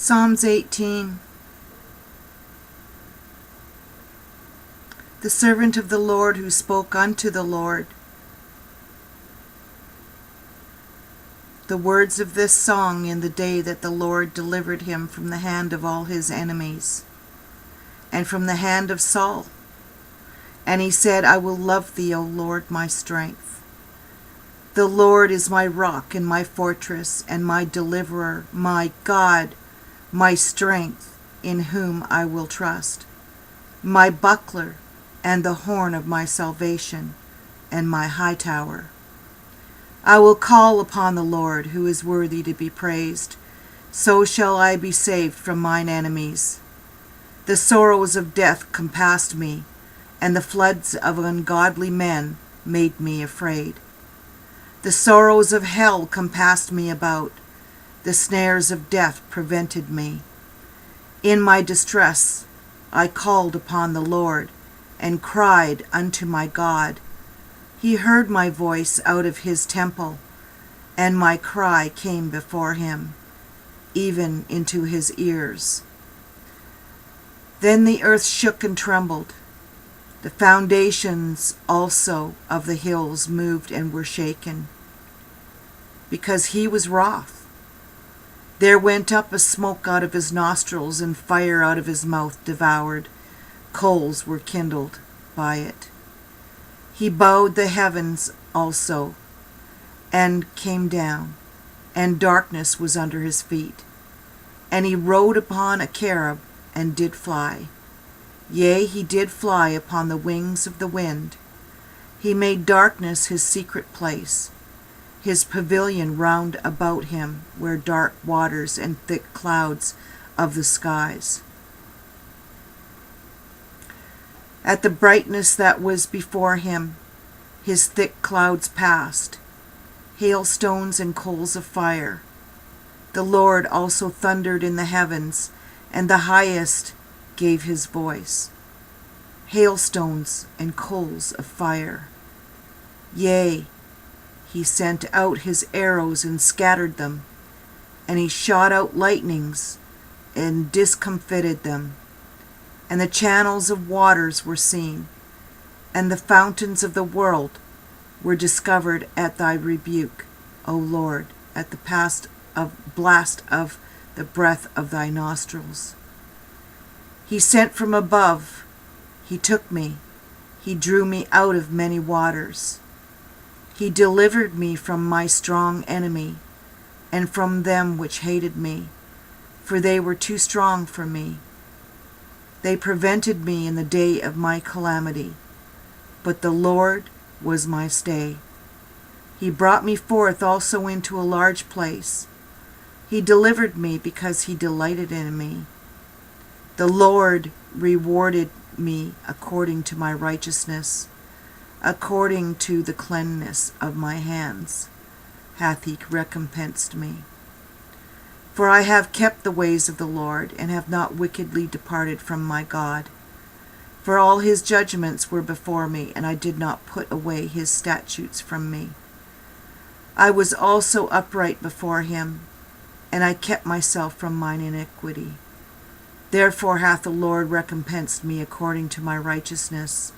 Psalms 18. The servant of the Lord who spoke unto the Lord. The words of this song in the day that the Lord delivered him from the hand of all his enemies, and from the hand of Saul. And he said, I will love thee, O Lord, my strength. The Lord is my rock and my fortress and my deliverer, my God, my strength, in whom I will trust, my buckler and the horn of my salvation, and my high tower. I will call upon the Lord, who is worthy to be praised. So shall I be saved from mine enemies. The sorrows of death compassed me, and the floods of ungodly men made me afraid. The sorrows of hell compassed me about. The snares of death prevented me. In my distress I called upon the Lord, and cried unto my God. He heard my voice out of his temple, and my cry came before him, even into his ears. Then the earth shook and trembled. The foundations also of the hills moved and were shaken, because he was wroth. There went up a smoke out of his nostrils, and fire out of his mouth devoured. Coals were kindled by it. He bowed the heavens also, and came down, and darkness was under his feet. And he rode upon a cherub, and did fly. Yea, he did fly upon the wings of the wind. He made darkness his secret place, his pavilion round about him, where dark waters and thick clouds of the skies. At the brightness that was before him, his thick clouds passed, hailstones and coals of fire. The Lord also thundered in the heavens, and the highest gave his voice. Hailstones and coals of fire. Yea, he sent out his arrows and scattered them, and he shot out lightnings and discomfited them. And the channels of waters were seen, and the fountains of the world were discovered at thy rebuke, O Lord, at the blast of the breath of thy nostrils. He sent from above, he took me, he drew me out of many waters. He delivered me from my strong enemy, and from them which hated me, for they were too strong for me. They prevented me in the day of my calamity, but the Lord was my stay. He brought me forth also into a large place. He delivered me because he delighted in me. The Lord rewarded me according to my righteousness, according to the cleanness of my hands hath he recompensed me. For I have kept the ways of the Lord, and have not wickedly departed from my God. For all his judgments were before me, and I did not put away his statutes from me. I was also upright before him, and I kept myself from mine iniquity. Therefore hath the Lord recompensed me according to my righteousness,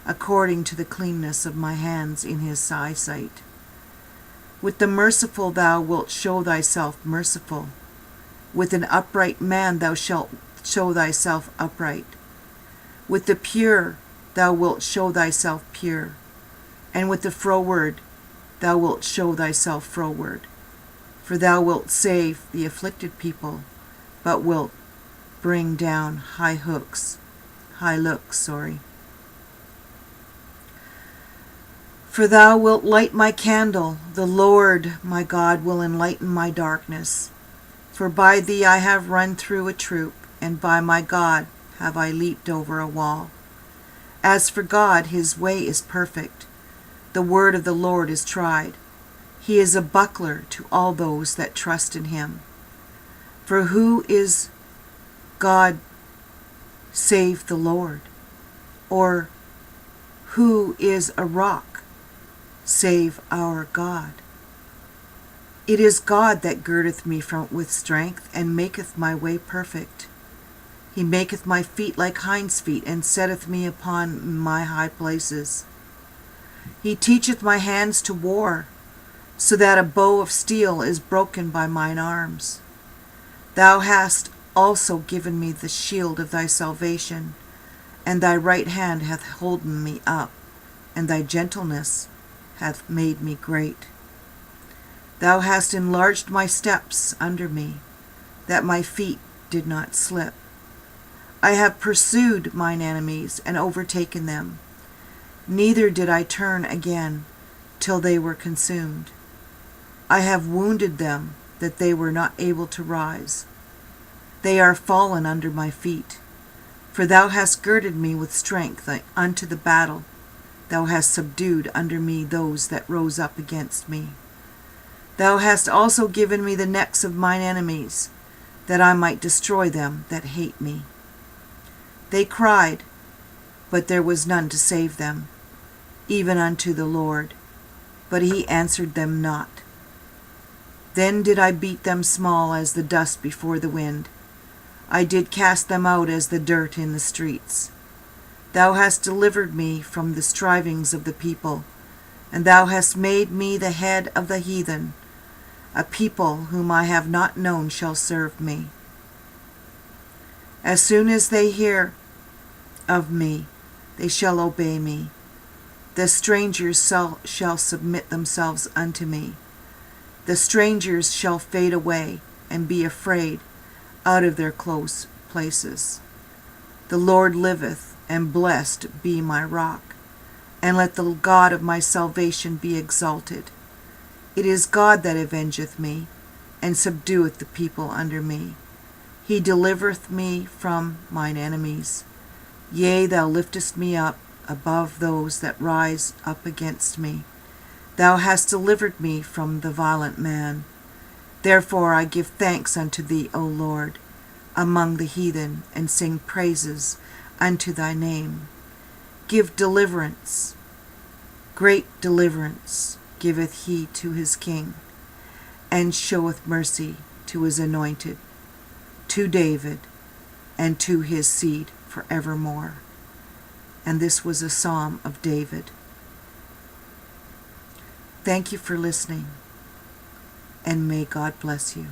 according to the cleanness of my hands in his eyesight. With the merciful thou wilt show thyself merciful. With an upright man thou shalt show thyself upright. With the pure thou wilt show thyself pure. And with the froward thou wilt show thyself froward. For thou wilt save the afflicted people, but wilt bring down high looks. For thou wilt light my candle, the Lord my God will enlighten my darkness. For by thee I have run through a troop, and by my God have I leaped over a wall. As for God, his way is perfect. The word of the Lord is tried. He is a buckler to all those that trust in him. For who is God save the Lord? Or who is a rock save our God? It is God that girdeth me with strength, and maketh my way perfect. He maketh my feet like hinds' feet, and setteth me upon my high places. He teacheth my hands to war, so that a bow of steel is broken by mine arms. Thou hast also given me the shield of thy salvation, and thy right hand hath holden me up, and thy gentleness hath made me great. Thou hast enlarged my steps under me, that my feet did not slip. I have pursued mine enemies and overtaken them. Neither did I turn again till they were consumed. I have wounded them that they were not able to rise. They are fallen under my feet. For thou hast girded me with strength unto the battle. Thou hast subdued under me those that rose up against me. Thou hast also given me the necks of mine enemies, that I might destroy them that hate me. They cried, but there was none to save them, even unto the Lord, but he answered them not. Then did I beat them small as the dust before the wind. I did cast them out as the dirt in the streets. Thou hast delivered me from the strivings of the people, and thou hast made me the head of the heathen. A people whom I have not known shall serve me. As soon as they hear of me, they shall obey me. The strangers shall submit themselves unto me. The strangers shall fade away and be afraid out of their close places. The Lord liveth, and blessed be my rock, and let the God of my salvation be exalted. It is God that avengeth me, and subdueth the people under me. He delivereth me from mine enemies. Yea, thou liftest me up above those that rise up against me. Thou hast delivered me from the violent man. Therefore I give thanks unto thee, O Lord, among the heathen, and sing praises unto thy name. Give deliverance, great deliverance giveth he to his king, and showeth mercy to his anointed, to David, and to his seed forevermore. And this was a psalm of David. Thank you for listening, and may God bless you.